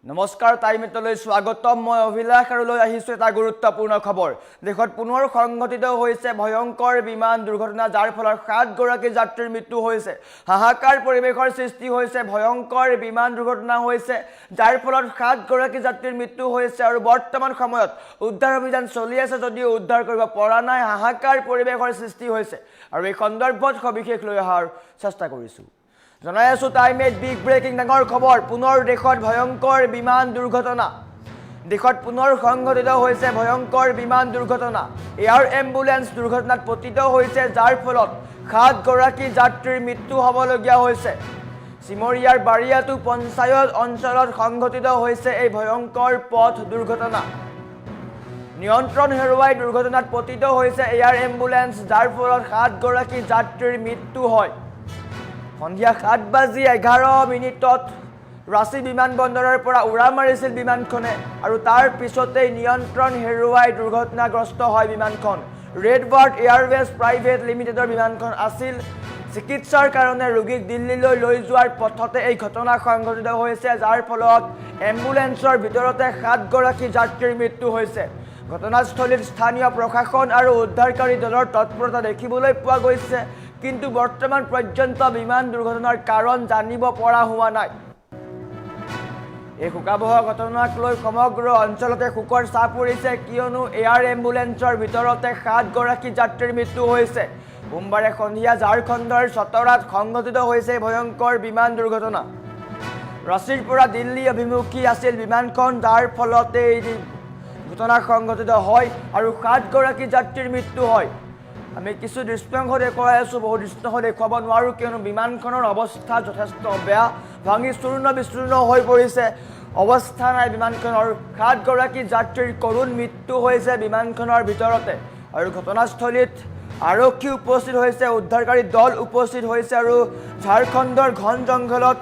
নমস্কাৰ টাইমিটলৈ স্বাগতম মই অভিলাষ আৰু লৈ আহিছো এটা গুৰুত্বপূৰ্ণ খবৰ দেখত পুনৰ সংঘটিত হৈছে ভয়ংকৰ বিমান দুৰ্ঘটনা যাৰ ফলত 7 গৰাকী যাত্ৰীৰ মৃত্যু হৈছে হাহাকাৰ পৰিবেশৰ সৃষ্টি হৈছে ভয়ংকৰ বিমান দুৰ্ঘটনা হৈছে যাৰ ফলত 7 গৰাকী যাত্ৰীৰ মৃত্যু হৈছে আৰু বৰ্তমান সময়ত উদ্ধাৰ অভিযান চলি আছে যদিও উদ্ধাৰ কৰিব পৰা নাই হাহাকাৰ পৰিবেশৰ সৃষ্টি হৈছে আৰু এই সন্দৰ্ভত সবিশেষ লৈ অহাৰ চেষ্টা কৰিছো জনাই আছো টাইমে বিগ ব্ৰেকিং ডাঙৰ খবৰ পুনৰ দেশত ভয়ংকৰ বিমান দুৰ্ঘটনা দেখত পুনৰ সংঘটিত হৈছে ভয়ংকৰ বিমান দুৰ্ঘটনা এয়াৰ এম্বুলেন্স দুৰ্ঘটনাত পতিত হৈছে যাৰ ফলত 7 গৰাকী যাত্ৰীৰ মৃত্যু হ'বলগীয়া হৈছে সিমৰিয়াৰ বাৰিয়াটো পঞ্চায়ত অঞ্চলত সংঘটিত হৈছে এই ভয়ংকৰ পথ দুৰ্ঘটনা নিয়ন্ত্ৰণ হেৰুৱাই দুৰ্ঘটনাত পতিত হৈছে এয়াৰ এম্বুলেন্স যাৰ ফলত 7 গৰাকী যাত্ৰীৰ মৃত্যু হয় সন্ধিয়া 7:11 ৰাঁচী বিমানবন্দৰৰ পৰা উৰা মাৰিছিল বিমানখনে আৰু তাৰ পিছতেই নিয়ন্ত্ৰণ হেৰুৱাই দুৰ্ঘটনাগ্ৰস্ত হয় বিমানখন ৰেডবাৰ্ড এয়াৰৱেজ প্ৰাইভেট লিমিটেডৰ বিমানখন আছিল চিকিৎসাৰ কাৰণে ৰোগীক দিল্লীলৈ লৈ যোৱাৰ পথতে এই ঘটনা সংঘটিত হৈছে যাৰ ফলত এম্বুলেন্সৰ ভিতৰতে 7 গৰাকী যাত্ৰীৰ মৃত্যু হৈছে ঘটনাস্থলীত স্থানীয় প্ৰশাসন আৰু উদ্ধাৰকাৰী দলৰ তৎপৰতা দেখিবলৈ পোৱা গৈছে কিন্তু বৰ্তমান পৰ্যন্ত বিমান দুৰ্ঘটনাৰ কাৰণ জানিব পৰা হোৱা নাই এই শোকাবহ ঘটনাক লৈ সমগ্ৰ অঞ্চলতে শোকৰ ছাপ পৰিছে কিয়নো এয়াৰ এম্বুলেন্সৰ ভিতৰতে 7 গৰাকী যাত্ৰীৰ মৃত্যু হৈছে সোমবাৰে সন্ধিয়া ঝাৰখণ্ডৰ চতৰাত সংঘটিত হৈছে ভয়ংকৰ বিমান দুৰ্ঘটনা ৰাঁচীৰ পৰা দিল্লী অভিমুখী আছিল বিমানখন যাৰ ফলতে এই ঘটনা সংঘটিত হয় আৰু 7 গৰাকী যাত্ৰীৰ মৃত্যু হয় আমি কিছু দৃশ্যাংশ দেখুৱাই আছো বহু দৃশ্যাংশ দেখুৱাব নোৱাৰো কিয়নো বিমানখনৰ অৱস্থা যথেষ্ট বেয়া ভাঙি চূৰ্ণ বিচূৰ্ণ হৈ পৰিছে অৱস্থা নাই বিমানখনৰ 7 গৰাকী যাত্ৰীৰ কৰুণ মৃত্যু হৈছে বিমানখনৰ ভিতৰতে আৰু ঘটনাস্থলীত আৰক্ষী উপস্থিত হৈছে উদ্ধাৰকাৰী দল উপস্থিত হৈছে আৰু ঝাৰখণ্ডৰ ঘন জংঘলত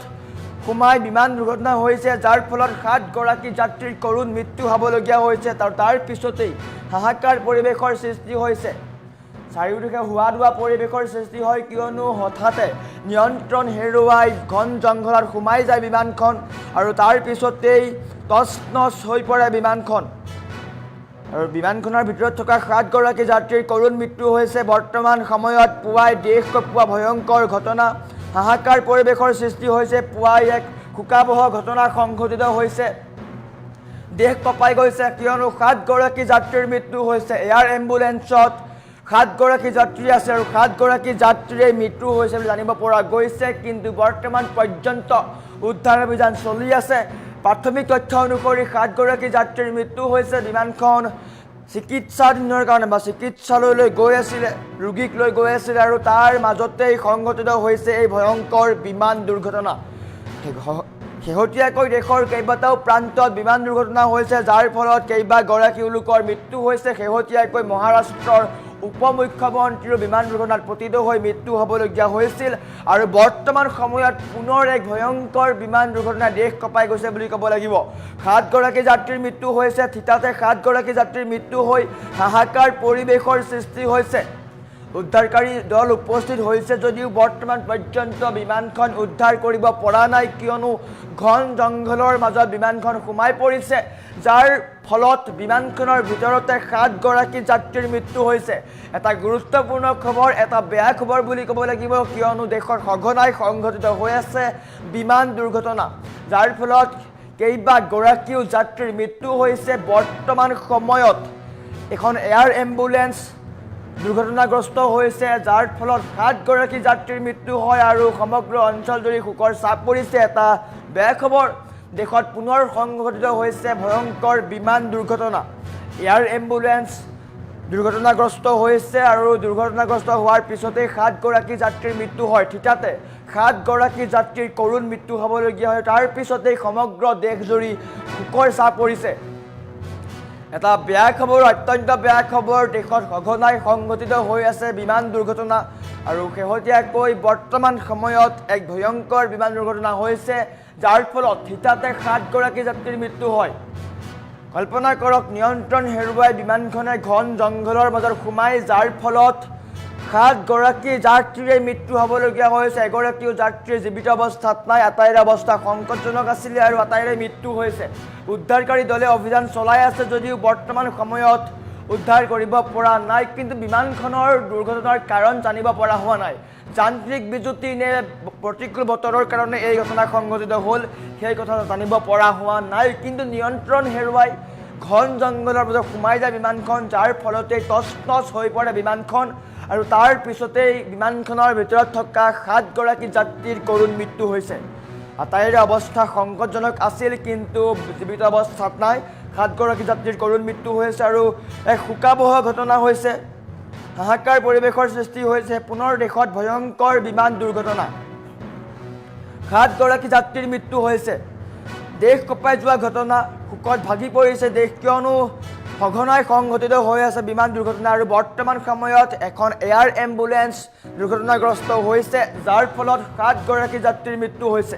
সোমাই বিমান দুৰ্ঘটনা হৈছে যাৰ ফলত 7 গৰাকী যাত্ৰীৰ কৰুণ মৃত্যু হ'বলগীয়া হৈছে তাৰ পিছতেই হাহাকাৰ পৰিবেশৰ সৃষ্টি হৈছে চাৰিওদিশে হুৱা দুৱা পৰিবেশৰ সৃষ্টি হয় কিয়নো হঠাতে নিয়ন্ত্ৰণ হেৰুৱাই ঘন জংঘলত সোমাই যায় বিমানখন আৰু তাৰ পিছতেই তছনছ হৈ পৰে বিমানখন আৰু বিমানখনৰ ভিতৰত থকা 7 গৰাকী যাত্ৰীৰ কৰুণ মৃত্যু হৈছে বৰ্তমান সময়ত পুৱাই দেশ কঁপোৱা ভয়ংকৰ ঘটনা হাহাকাৰ পৰিবেশৰ সৃষ্টি হৈছে পুৱাই এক শোকাবহ ঘটনা সংঘটিত হৈছে দেশ কঁপাই গৈছে কিয়নো 7 গৰাকী যাত্ৰীৰ মৃত্যু হৈছে এয়াৰ এম্বুলেন্সত 7 গৰাকী যাত্ৰী আছে আৰু 7 গৰাকী যাত্ৰীৰ মৃত্যু হৈছে বুলি জানিব পৰা গৈছে কিন্তু বৰ্তমান পৰ্যন্ত উদ্ধাৰ অভিযান চলি আছে প্ৰাথমিক তথ্য অনুসৰি 7 গৰাকী যাত্ৰীৰ মৃত্যু হৈছে বিমানখন চিকিৎসাধীনৰ কাৰণে বা চিকিৎসালয়লৈ গৈ আছিল ৰোগীক লৈ গৈ আছিল আৰু তাৰ মাজতেই সংঘটিত হৈছে এই ভয়ংকৰ বিমান দুৰ্ঘটনা শেহতীয়াকৈ দেশৰ কেইবাটাও প্ৰান্তত বিমান দুৰ্ঘটনা হৈছে যাৰ ফলত কেইবাগৰাকী লোকৰ মৃত্যু হৈছে শেহতীয়াকৈ মহাৰাষ্ট্ৰৰ উপমুখ্যমন্ত্ৰীৰ বিমান দুৰ্ঘটনাত পতিত হৈ মৃত্যু হ'বলগীয়া হৈছিল আৰু বৰ্তমান সময়ত পুনৰ এক ভয়ংকৰ বিমান দুৰ্ঘটনা দেশ কঁপাই গৈছে বুলি ক'ব লাগিব 7 গৰাকী যাত্ৰীৰ মৃত্যু হৈছে থিতাতে 7 গৰাকী যাত্ৰীৰ মৃত্যু হৈ হাহাকাৰ পৰিবেশৰ সৃষ্টি হৈছে উদ্ধাৰকাৰী দল উপস্থিত হৈছে যদিও বৰ্তমান পৰ্যন্ত বিমানখন উদ্ধাৰ কৰিব পৰা নাই কিয়নো ঘন জংঘলৰ মাজত বিমানখন সোমাই পৰিছে যাৰ ফলত বিমানখনৰ ভিতৰতে 7 গৰাকী যাত্ৰীৰ মৃত্যু হৈছে এটা গুৰুত্বপূৰ্ণ খবৰ এটা বেয়া খবৰ বুলি ক'ব লাগিব কিয়নো দেশত সঘনাই সংঘটিত হৈ আছে বিমান দুৰ্ঘটনা যাৰ ফলত কেইবাগৰাকীও যাত্ৰীৰ মৃত্যু হৈছে বৰ্তমান সময়ত এখন এয়াৰ এম্বুলেন্স দুৰ্ঘটনাগ্ৰস্ত হৈছে যাৰ ফলত 7 গৰাকী যাত্ৰীৰ মৃত্যু হয় আৰু সমগ্ৰ অঞ্চলজুৰি শোকৰ ছাপ পৰিছে এটা বেয়া খবৰ দেশত পুনৰ সংঘটিত হৈছে ভয়ংকৰ বিমান দুৰ্ঘটনা এয়াৰ এম্বুলেন্স দুৰ্ঘটনাগ্ৰস্ত হৈছে আৰু দুৰ্ঘটনাগ্ৰস্ত হোৱাৰ পিছতেই 7 গৰাকী যাত্ৰীৰ মৃত্যু হয় থিতাতে 7 গৰাকী যাত্ৰীৰ কৰুণ মৃত্যু হ'বলগীয়া হয় তাৰ পিছতেই সমগ্ৰ দেশজুৰি শোকৰ ছাপ পৰিছে এটা বেয়া খবৰ অত্যন্ত বেয়া খবৰ দেশত সঘনাই সংঘটিত হৈ আছে বিমান দুৰ্ঘটনা আৰু শেহতীয়াকৈ বৰ্তমান সময়ত এক ভয়ংকৰ বিমান দুৰ্ঘটনা হৈছে যাৰ ফলত থিতাতে 7 গৰাকী যাত্ৰীৰ মৃত্যু হয় কল্পনা কৰক নিয়ন্ত্ৰণ হেৰুৱাই বিমানখনে ঘন জংঘলৰ মাজত সোমাই যাৰ ফলত সাতগৰাকী যাত্ৰীৰে মৃত্যু হ'বলগীয়া হৈছে। এগৰাকীও যাত্ৰী জীৱিত অৱস্থাত নাই। আটাইৰে অৱস্থা সংকটজনক আছিলে আৰু আটাইৰে মৃত্যু হৈছে। উদ্ধাৰকাৰী দলে অভিযান চলাই আছে যদিও বৰ্তমান সময়ত উদ্ধাৰ কৰিব পৰা নাই। কিন্তু বিমানখনৰ দুৰ্ঘটনাৰ কাৰণ জানিব পৰা হোৱা নাই। যান্ত্ৰিক বিজুতি নে প্ৰতিকূল বতৰৰ কাৰণে এই ঘটনা সংঘটিত হ'ল সেই কথা জানিব পৰা হোৱা নাই। কিন্তু নিয়ন্ত্ৰণ হেৰুৱাই ঘন জংঘলৰ মাজত সোমাই যায় বিমানখন, যাৰ ফলতে টচ টচ হৈ পৰে বিমানখন আৰু তাৰ পিছতেই বিমানখনৰ ভিতৰত থকা 7গৰাকী যাত্ৰীৰ কৰুণ মৃত্যু হৈছে। আটাইৰে অৱস্থা সংকটজনক আছিল কিন্তু জীৱিত অৱস্থাত নাই। 7গৰাকী যাত্ৰীৰ কৰুণ মৃত্যু হৈছে আৰু এক শোকাবহ ঘটনা হৈছে। হাহাকাৰ পৰিৱেশৰ সৃষ্টি হৈছে। পুনৰ দেশত ভয়ংকৰ বিমান দুৰ্ঘটনা। 7গৰাকী যাত্ৰীৰ মৃত্যু হৈছে। দেশ কঁপাই যোৱা ঘটনা, শোকত ভাগি পৰিছে দেশ, কিয়নো সঘনাই সংঘটিত হৈ আছে বিমান দুৰ্ঘটনা আৰু বৰ্তমান সময়ত এখন এয়াৰ এম্বুলেন্স দুৰ্ঘটনাগ্ৰস্ত হৈছে, যাৰ ফলত 7গৰাকী যাত্ৰীৰ মৃত্যু হৈছে।